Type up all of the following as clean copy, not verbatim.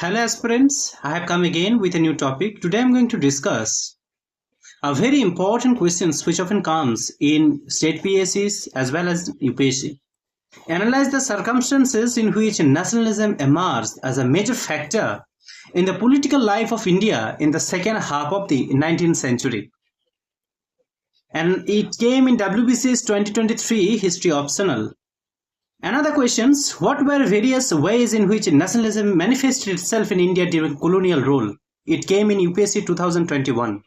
Hello aspirants, I have come again with a new topic. Today I am going to discuss a very important questions which often comes in state PSCs as well as UPSC. Analyze the circumstances in which nationalism emerged as a major factor in the political life of India in the second half of the 19th century. And it came in WBC's 2023 history optional. Another questions, what were various ways in which nationalism manifested itself in India during colonial rule? It came in UPSC 2021.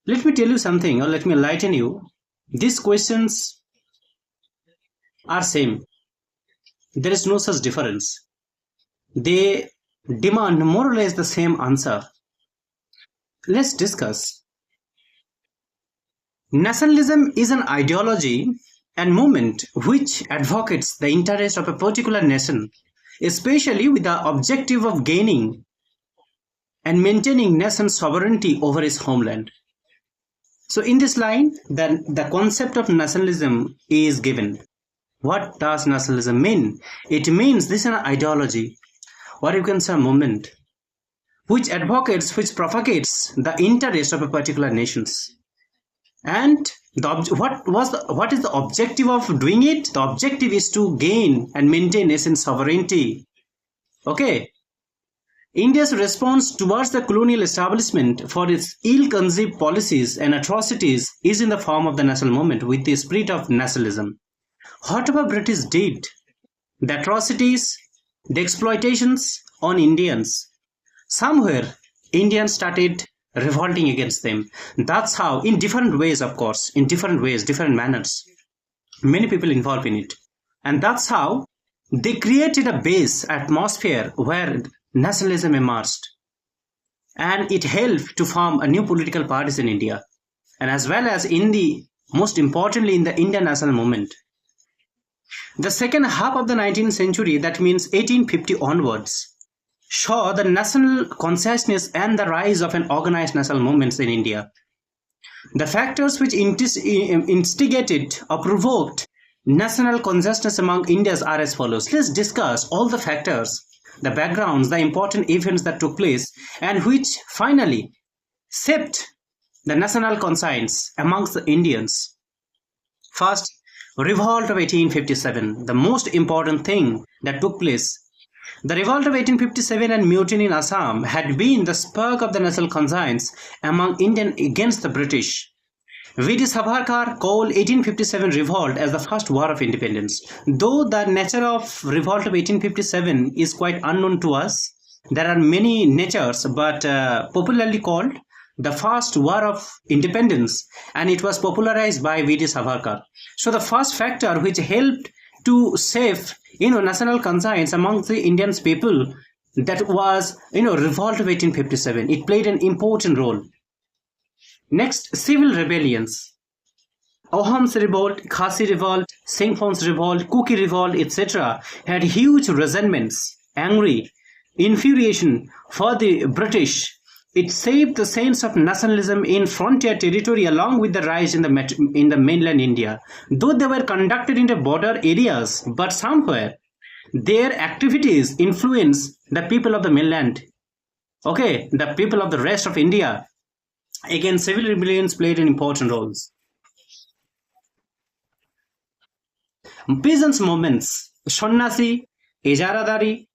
Let me tell you something, or let me enlighten you. These questions are same. There is no such difference. They demand more or less the same answer. Let's discuss. Nationalism is an ideology and movement which advocates the interest of a particular nation, especially with the objective of gaining and maintaining nation's sovereignty over its homeland. So in this line, the concept of nationalism is given. What does nationalism mean? It means this is an ideology, or you can say a movement, which advocates, which propagates the interest of a particular nation. And what is the objective of doing it? The objective is to gain and maintain nation's sovereignty. Okay. India's response towards the colonial establishment for its ill-conceived policies and atrocities is in the form of the national movement with the spirit of nationalism. Whatever British did, the atrocities, the exploitations on Indians, somewhere Indians started revolting against them. That's how, in different ways, of course, in different ways, different manners, many people involved in it. And that's how they created a base atmosphere where nationalism emerged. And it helped to form a new political parties in India. And as well as most importantly, in the Indian national movement. The second half of the 19th century, that means 1850 onwards, saw the national consciousness and the rise of an organized national movements in India. The factors which instigated or provoked national consciousness among Indians are as follows. Let's discuss all the factors, the backgrounds, the important events that took place and which finally shaped the national conscience amongst the Indians. First, Revolt of 1857, the most important thing that took place. The revolt of 1857 and mutiny in Assam had been the spark of the national conscience among Indians against the British. V.D. Savarkar called 1857 revolt as the first war of independence. Though the nature of revolt of 1857 is quite unknown to us, there are many natures, but popularly called the first war of independence, and it was popularized by V.D. Savarkar. So the first factor which helped to save national conscience among the Indian people, that was revolt of 1857. It played an important role. Next, civil rebellions. Ahom's revolt, Khasi revolt, Singhphon's revolt, Kuki revolt, etc. had huge resentments, angry, infuriation for the British. It saved the sense of nationalism in frontier territory along with the rise in the mainland India. Though they were conducted in the border areas, but somewhere their activities influenced the people of the mainland. Okay, the people of the rest of India. Again, civil rebellions played an important role. Peasants' movements, Sannasi, Ijaradari,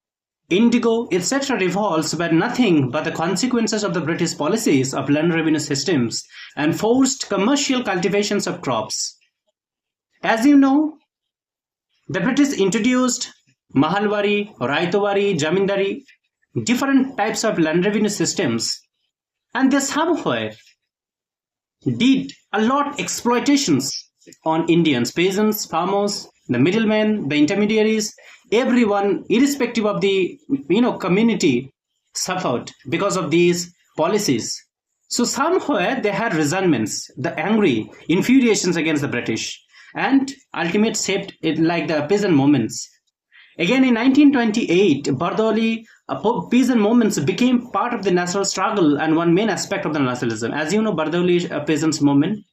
Indigo, etc. revolts were nothing but the consequences of the British policies of land revenue systems and forced commercial cultivations of crops. As you know, the British introduced Mahalwari, Raitowari, Jamindari, different types of land revenue systems, and they somewhere did a lot exploitations on Indians, peasants, farmers, the middlemen, the intermediaries. Everyone, irrespective of the community, suffered because of these policies. So somewhere they had resentments, the angry, infuriations against the British, and ultimate shaped it like the peasant movements. Again in 1928, Bardoli peasant movements became part of the national struggle and one main aspect of the nationalism. As you know, Bardoli peasants movement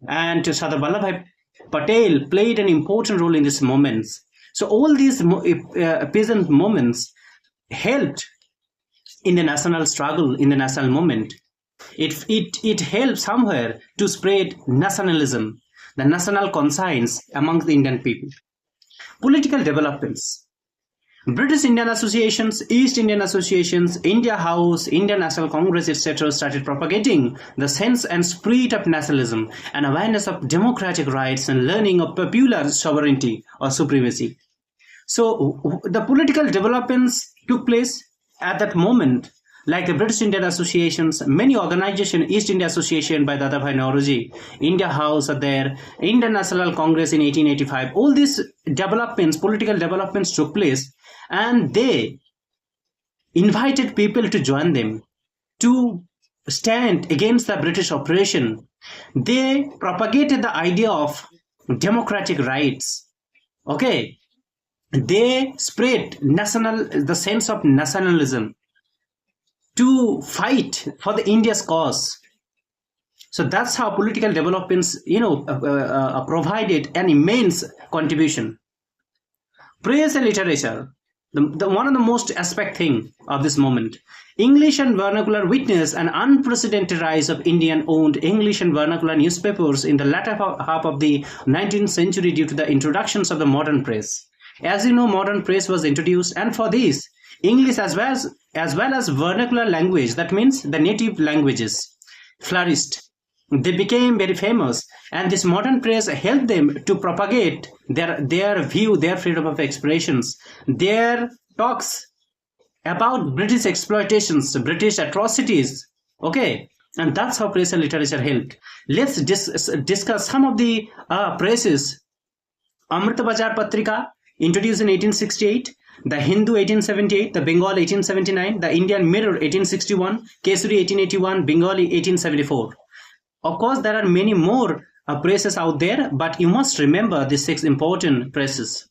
and Sardar Vallabhbhai Patel played an important role in these movements. So all these peasant movements helped in the national struggle, in the national movement. It helps somewhere to spread nationalism, the national conscience amongst the Indian people. Political developments. British Indian Associations, East Indian Associations, India House, Indian National Congress, etc. started propagating the sense and spirit of nationalism and awareness of democratic rights and learning of popular sovereignty or supremacy. So the political developments took place at that moment, like the British Indian Associations, many organizations, East India Association by Dadabhai Naoroji, India House are there, Indian National Congress in 1885. All these developments, political developments took place, and they invited people to join them to stand against the British oppression. They propagated the idea of democratic rights. Okay, they spread the sense of nationalism to fight for the India's cause. So that's how political developments, provided an immense contribution. Prayers and literature, the one of the most aspect thing of this moment. English and vernacular witnessed an unprecedented rise of Indian-owned English and vernacular newspapers in the latter half of the 19th century due to the introductions of the modern press. As you know, modern press was introduced, and for this, English as well as vernacular language, that means the native languages, flourished. They became very famous, and this modern press helped them to propagate their view, their freedom of expressions, their talks about British exploitations, British atrocities. Okay, and that's how press and literature helped. Let's discuss some of the presses. Amrita Bazar Patrika, introduced in 1868, the Hindu 1878, the Bengal 1879, the Indian Mirror 1861, Kesari 1881, Bengali 1874. Of course, there are many more presses out there, but you must remember these 6 important presses.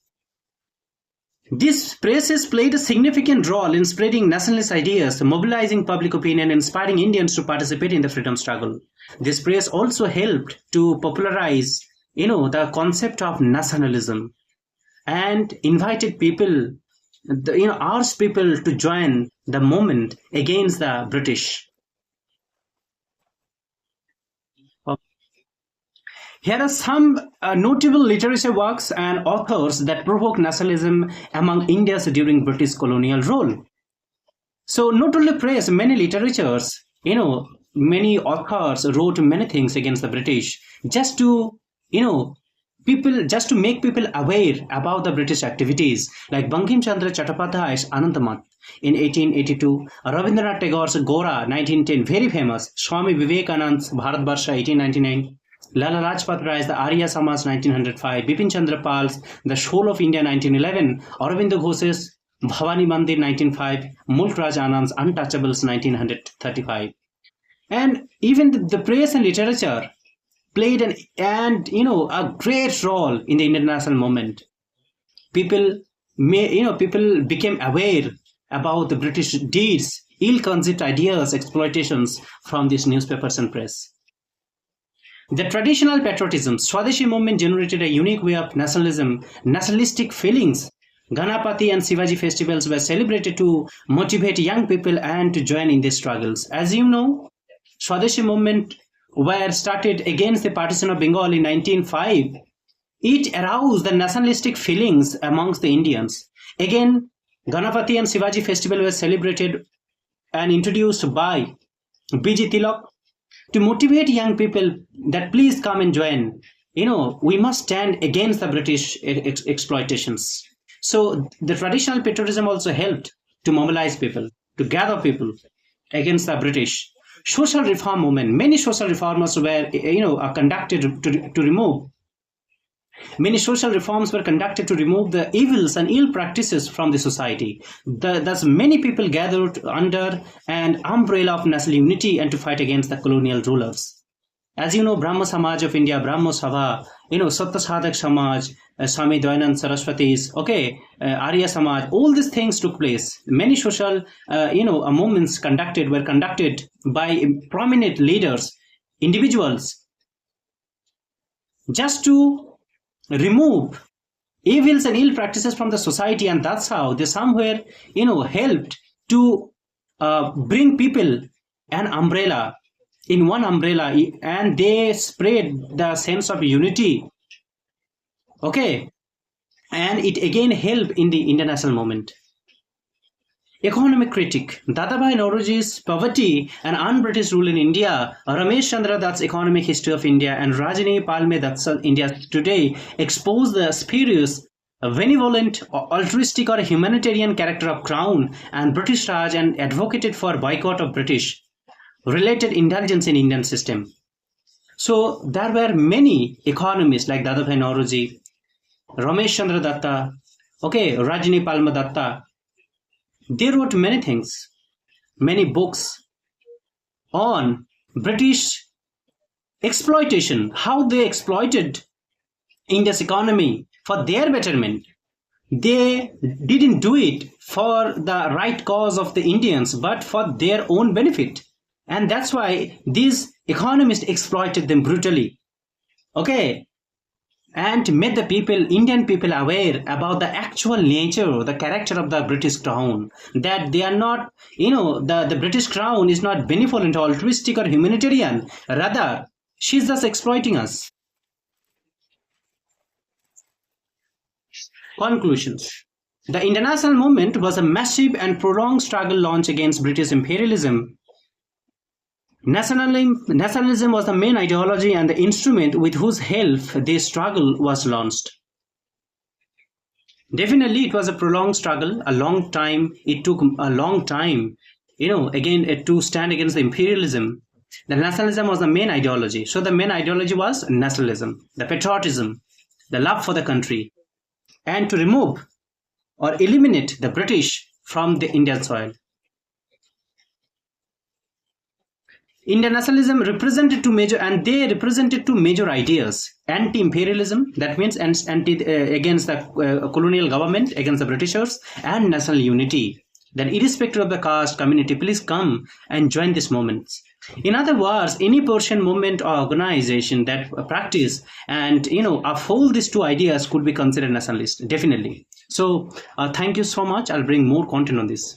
These presses played a significant role in spreading nationalist ideas, mobilizing public opinion, and inspiring Indians to participate in the freedom struggle. This press also helped to popularize, the concept of nationalism, and invited people, asked people to join the movement against the British. Here are some notable literature works and authors that provoked nationalism among Indians during British colonial rule. So not only press, many literatures, many authors wrote many things against the British just to, just to make people aware about the British activities, like Bankim Chandra Chattopadhyay's Anandamath in 1882, Rabindranath Tagore's Gora 1910, very famous, Swami Vivekananda's Bharatvarsha 1899, Lala Rajpat Rai's The Arya Samaj 1905, Bipin Chandra Pal's The Soul of India 1911, Aurobindo Ghosh's Bhavani Mandir 1905, Mulk Raj Anand's Untouchables 1935. And even the press and literature played a great role in the international movement. People became aware about the British deeds, ill-conceived ideas, exploitations from these newspapers and press. The traditional patriotism, Swadeshi movement generated a unique way of nationalism, nationalistic feelings. Ganapati and Shivaji festivals were celebrated to motivate young people and to join in these struggles. As you know, Swadeshi movement were started against the partition of Bengal in 1905. It aroused the nationalistic feelings amongst the Indians. Again, Ganapati and Shivaji festival were celebrated and introduced by B.G. Tilak to motivate young people that please come and join. We must stand against the British exploitations. So the traditional patriotism also helped to mobilize people, to gather people against the British. Social reform movement, many social reformers were, conducted to remove. Many social reforms were conducted to remove the evils and ill practices from the society. Thus, many people gathered under an umbrella of national unity and to fight against the colonial rulers. As you know, Brahma Samaj of India, Brahmo Sabha, Satya Sadhak Samaj, Swami Dayanand Saraswati's, Arya Samaj, all these things took place. Many social, movements were conducted by prominent leaders, individuals, just to remove evils and ill practices from the society, and that's how they somewhere helped to bring people an umbrella, in one umbrella, and they spread the sense of unity. Okay, and it again helped in the international movement. Economic critic Dadabhai Nauroji's Poverty and Un-British Rule in India, Ramesh Chandra Dutt's Economic History of India, and Rajini Palme Dutt's India Today expose the spurious, benevolent, altruistic, or humanitarian character of Crown and British Raj, and advocated for boycott of British related intelligence in Indian system. So there were many economists like Dadabhai Nauroji, Ramesh Chandra Datta, okay, Rajini Palme Datta. They wrote many things, many books on British exploitation, how they exploited India's economy for their betterment. They didn't do it for the right cause of the Indians, but for their own benefit. And that's why these economists exploited them brutally. Okay, and made the people, Indian people, aware about the actual nature, the character of the British Crown. That they are not, the British Crown is not benevolent, altruistic, or humanitarian. Rather, she's just exploiting us. Conclusions. The international movement was a massive and prolonged struggle launched against British imperialism. Nationalism was the main ideology and the instrument with whose help this struggle was launched. Definitely, it was a prolonged struggle, a long time. It took a long time, again, to stand against the imperialism. The nationalism was the main ideology. So the main ideology was nationalism, the patriotism, the love for the country, and to remove or eliminate the British from the Indian soil. Indian nationalism represented two major, and they represented two major ideas: anti-imperialism, that means against the colonial government, against the Britishers, and national unity. Then, irrespective of the caste, community, please come and join these movements. In other words, any Persian movement or organization that practice and uphold these two ideas could be considered nationalist. Definitely. So, thank you so much. I'll bring more content on this.